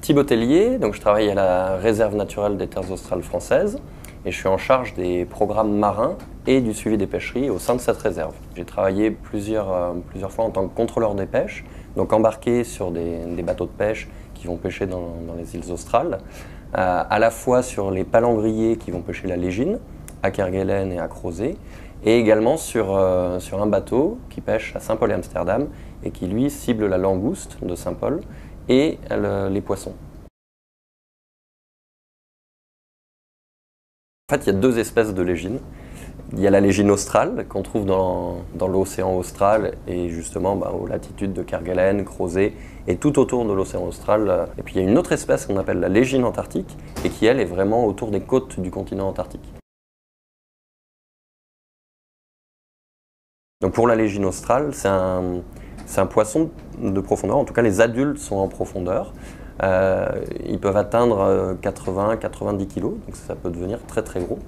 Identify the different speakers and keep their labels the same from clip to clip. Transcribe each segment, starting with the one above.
Speaker 1: Thibaut Tellier, donc je travaille à la Réserve naturelle des terres australes françaises et je suis en charge des programmes marins et du suivi des pêcheries au sein de cette réserve. J'ai travaillé plusieurs fois en tant que contrôleur des pêches, donc embarqué sur des bateaux de pêche qui vont pêcher dans les îles australes, à la fois sur les palangriers qui vont pêcher la légine, à Kerguelen et à Crozet, et également sur un bateau qui pêche à Saint-Paul et Amsterdam et qui lui cible la langouste de Saint-Paul et les poissons. En fait, il y a deux espèces de légine. Il y a la légine australe qu'on trouve dans l'océan austral et justement aux latitudes de Kerguelen, Crozet et tout autour de l'océan austral. Et puis il y a une autre espèce qu'on appelle la légine antarctique et qui elle est vraiment autour des côtes du continent antarctique. Donc pour la légine australe, c'est un poisson de profondeur, en tout cas les adultes sont en profondeur. Ils peuvent atteindre 80-90 kg, donc ça peut devenir très très gros.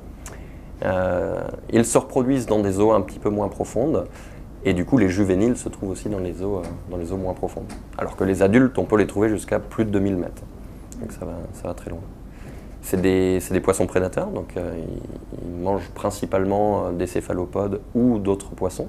Speaker 1: Ils se reproduisent dans des eaux un petit peu moins profondes et du coup les juvéniles se trouvent aussi dans les eaux moins profondes. Alors que les adultes, on peut les trouver jusqu'à plus de 2000 mètres, donc ça va très loin. C'est des poissons prédateurs, donc ils mangent principalement des céphalopodes ou d'autres poissons.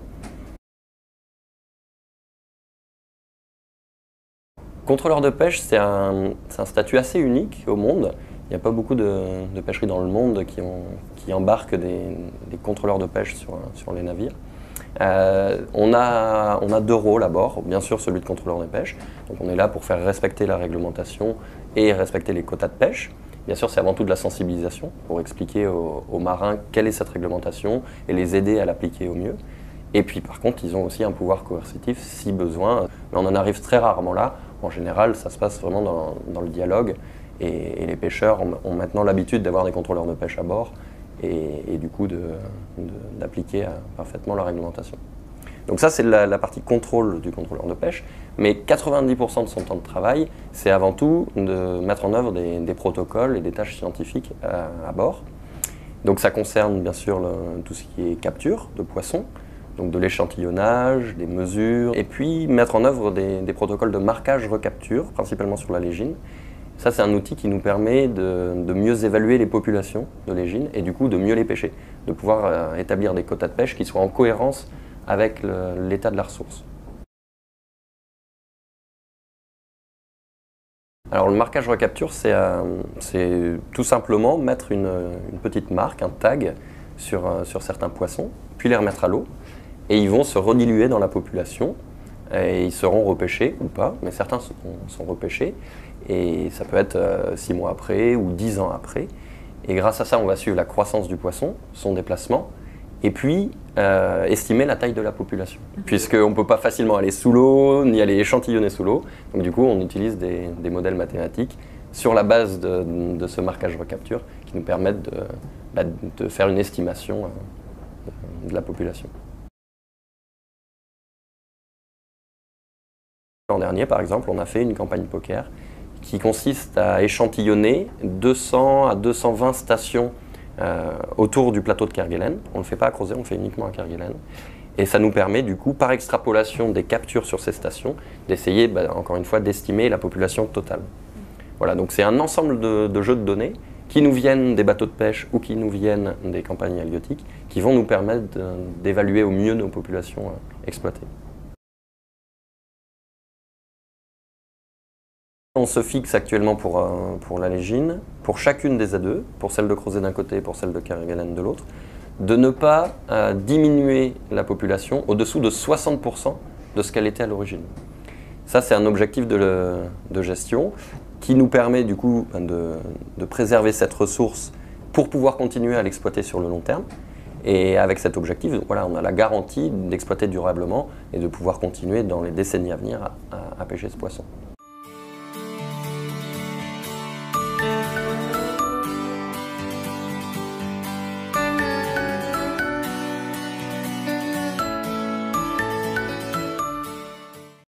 Speaker 1: Contrôleur de pêche, c'est un statut assez unique au monde. Il n'y a pas beaucoup de pêcheries dans le monde qui embarquent des contrôleurs de pêche sur les navires. On a deux rôles à bord, bien sûr celui de contrôleur de pêche. Donc on est là pour faire respecter la réglementation et respecter les quotas de pêche. Bien sûr, c'est avant tout de la sensibilisation pour expliquer aux marins quelle est cette réglementation et les aider à l'appliquer au mieux. Et puis par contre, ils ont aussi un pouvoir coercitif si besoin. Mais on en arrive très rarement là. En général, ça se passe vraiment dans le dialogue et les pêcheurs ont maintenant l'habitude d'avoir des contrôleurs de pêche à bord et du coup d'appliquer parfaitement la réglementation. Donc ça, c'est la partie contrôle du contrôleur de pêche, mais 90% de son temps de travail, c'est avant tout de mettre en œuvre des protocoles et des tâches scientifiques à bord. Donc ça concerne bien sûr tout ce qui est capture de poissons, donc de l'échantillonnage, des mesures, et puis mettre en œuvre des protocoles de marquage-recapture, principalement sur la légine. Ça, c'est un outil qui nous permet de mieux évaluer les populations de légine et du coup de mieux les pêcher, de pouvoir établir des quotas de pêche qui soient en cohérence avec l'état de la ressource. Alors le marquage-recapture, c'est tout simplement mettre une petite marque, un tag, sur certains poissons, puis les remettre à l'eau. Et ils vont se rediluer dans la population et ils seront repêchés ou pas, mais certains sont repêchés et ça peut être 6 mois après ou 10 ans après. Et grâce à ça, on va suivre la croissance du poisson, son déplacement et puis estimer la taille de la population. Puisqu'on ne peut pas facilement aller sous l'eau ni aller échantillonner sous l'eau, donc du coup on utilise des modèles mathématiques sur la base de ce marquage recapture qui nous permettent de faire une estimation de la population. L'an dernier, par exemple, on a fait une campagne poker qui consiste à échantillonner 200 à 220 stations autour du plateau de Kerguelen. On ne le fait pas à Crozet, on le fait uniquement à Kerguelen. Et ça nous permet, du coup, par extrapolation des captures sur ces stations, d'essayer, encore une fois, d'estimer la population totale. Voilà, donc c'est un ensemble de jeux de données qui nous viennent des bateaux de pêche ou qui nous viennent des campagnes halieutiques, qui vont nous permettre d'évaluer au mieux nos populations exploitées. On se fixe actuellement pour la légine, pour chacune des A2, pour celle de Crozet d'un côté et pour celle de Kerguelen de l'autre, de ne pas diminuer la population au-dessous de 60% de ce qu'elle était à l'origine. Ça, c'est un objectif de gestion qui nous permet du coup de préserver cette ressource pour pouvoir continuer à l'exploiter sur le long terme. Et avec cet objectif, voilà, on a la garantie d'exploiter durablement et de pouvoir continuer dans les décennies à venir à pêcher ce poisson.